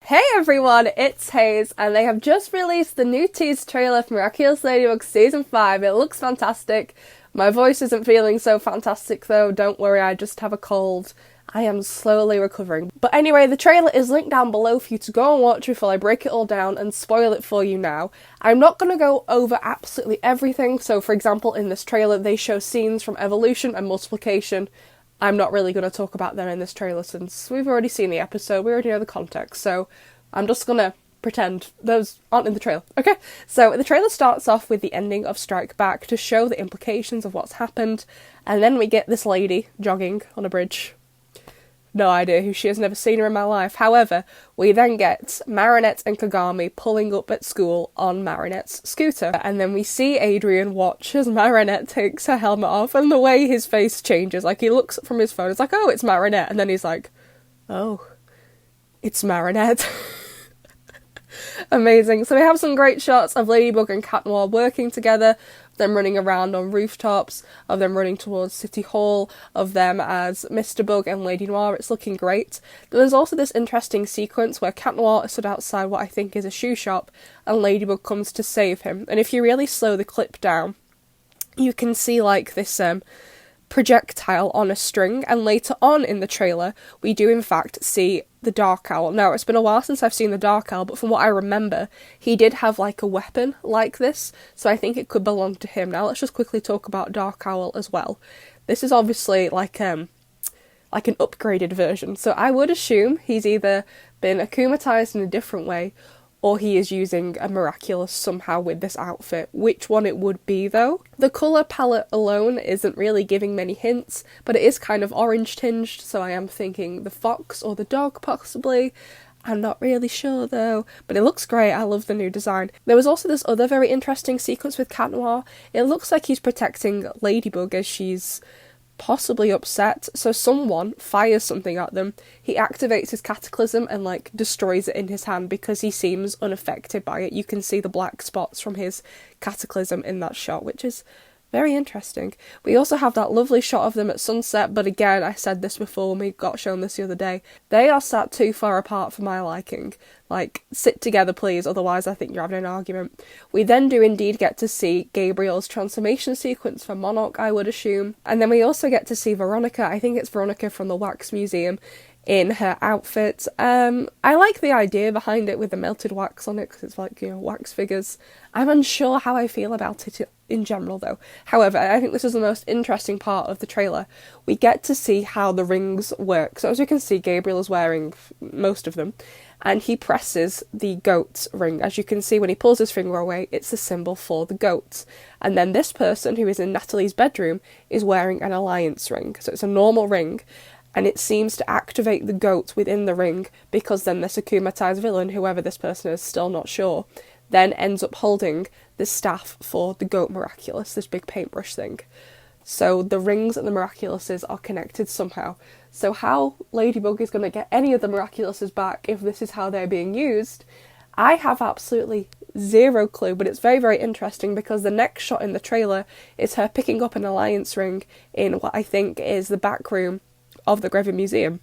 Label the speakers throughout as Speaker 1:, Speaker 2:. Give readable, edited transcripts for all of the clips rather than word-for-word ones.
Speaker 1: Hey everyone, it's Hayes, and they have just released the new teaser trailer for Miraculous Ladybug Season 5. It looks fantastic. My voice isn't feeling so fantastic though, don't worry, I just have a cold. I am slowly recovering. But anyway, the trailer is linked down below for you to go and watch before I break it all down and spoil it for you now. I'm not going to go over absolutely everything, so for example in this trailer they show scenes from Evolution and Multiplication. I'm not really going to talk about them in this trailer since we've already seen the episode, we already know the context, so I'm just going to pretend those aren't in the trailer, okay? So the trailer starts off with the ending of Strike Back to show the implications of what's happened, and then we get this lady jogging on a bridge. No idea who she is, never seen her in my life. However, we then get Marinette and Kagami pulling up at school on Marinette's scooter. And then we see Adrien watch as Marinette takes her helmet off, and the way his face changes, like he looks from his phone, it's like, oh, it's Marinette, and then he's like, oh, it's Marinette. Amazing. So we have some great shots of Ladybug and Cat Noir working together, them running around on rooftops, of them running towards City Hall, of them as Mr. Bug and Lady Noir. It's looking great. There's also this interesting sequence where Cat Noir stood outside what I think is a shoe shop, and Ladybug comes to save him. And if you really slow the clip down, you can see like this projectile on a string, and later on in the trailer we do in fact see the Dark Owl. Now, it's been a while since I've seen the Dark Owl, but from what I remember, he did have like a weapon like this, so I think it could belong to him. Now, let's just quickly talk about Dark Owl as well. This is obviously like an upgraded version, so I would assume he's either been akumatized in a different way, or he is using a Miraculous somehow with this outfit. Which one it would be though? The colour palette alone isn't really giving many hints, but it is kind of orange tinged, so I am thinking the fox or the dog possibly. I'm not really sure though, but it looks great. I love the new design. There was also this other very interesting sequence with Cat Noir. It looks like he's protecting Ladybug as she's possibly upset, so someone fires something at them. He activates his cataclysm and like destroys it in his hand because he seems unaffected by it. You can see the black spots from his cataclysm in that shot, which is very interesting. We also have that lovely shot of them at sunset, but again, I said this before when we got shown this the other day, they are sat too far apart for my liking. Like, sit together please, otherwise I think you're having an argument. We then do indeed get to see Gabriel's transformation sequence for Monarch, I would assume. And then we also get to see Veronica, I think it's Veronica from the Wax Museum, in her outfit. I like the idea behind it with the melted wax on it, because it's like, you know, wax figures. I'm unsure how I feel about it in general though. However, I think this is the most interesting part of the trailer. We get to see how the rings work. So as you can see, Gabriel is wearing most of them, and he presses the goat's ring. As you can see, when he pulls his finger away, it's a symbol for the goat. And then this person, who is in Natalie's bedroom, is wearing an alliance ring. So it's a normal ring, and it seems to activate the goat within the ring, because then this akumatized villain, whoever this person is, still not sure, then ends up holding the staff for the goat Miraculous, this big paintbrush thing. So the rings and the Miraculouses are connected somehow. So how Ladybug is going to get any of the Miraculouses back if this is how they're being used, I have absolutely zero clue, but it's very, very interesting because the next shot in the trailer is her picking up an alliance ring in what I think is the back room of the Grevin Museum.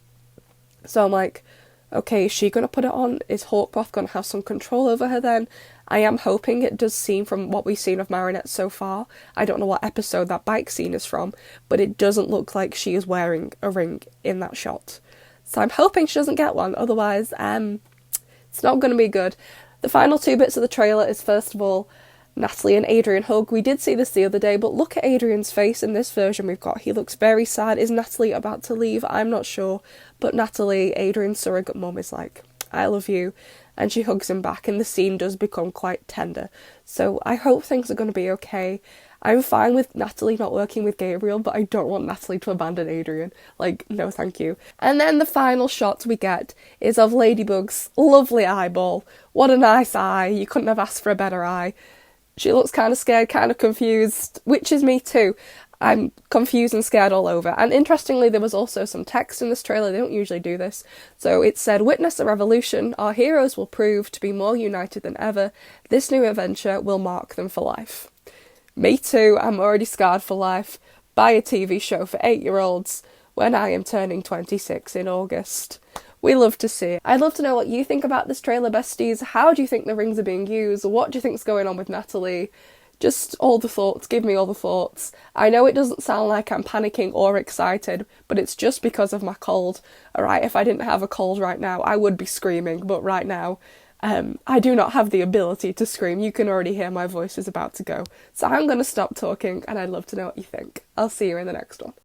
Speaker 1: So I'm like, okay, is she going to put it on? Is Hawkmoth going to have some control over her then? I am hoping it does seem from what we've seen of Marinette so far. I don't know what episode that bike scene is from, but it doesn't look like she is wearing a ring in that shot. So I'm hoping she doesn't get one, otherwise it's not going to be good. The final two bits of the trailer is, first of all, Natalie and Adrien hug. We did see this the other day, but look at Adrian's face in this version we've got. He looks very sad. Is Natalie about to leave? I'm not sure. But Natalie, Adrian's surrogate mum, is like, I love you. And she hugs him back, and the scene does become quite tender. So I hope things are going to be okay. I'm fine with Natalie not working with Gabriel, but I don't want Natalie to abandon Adrien. Like, no thank you. And then the final shot we get is of Ladybug's lovely eyeball. What a nice eye. You couldn't have asked for a better eye. She looks kind of scared, kind of confused, which is me too. I'm confused and scared all over. And interestingly, there was also some text in this trailer. They don't usually do this. So it said, "Witness the revolution. Our heroes will prove to be more united than ever. This new adventure will mark them for life." Me too. I'm already scarred for life by a TV show for 8-year-olds when I am turning 26 in August. We love to see it. I'd love to know what you think about this trailer, besties. How do you think the rings are being used? What do you think's going on with Natalie? Just all the thoughts, give me all the thoughts. I know it doesn't sound like I'm panicking or excited, but it's just because of my cold. Alright, if I didn't have a cold right now, I would be screaming, but right now, I do not have the ability to scream. You can already hear my voice is about to go. So I'm going to stop talking, and I'd love to know what you think. I'll see you in the next one.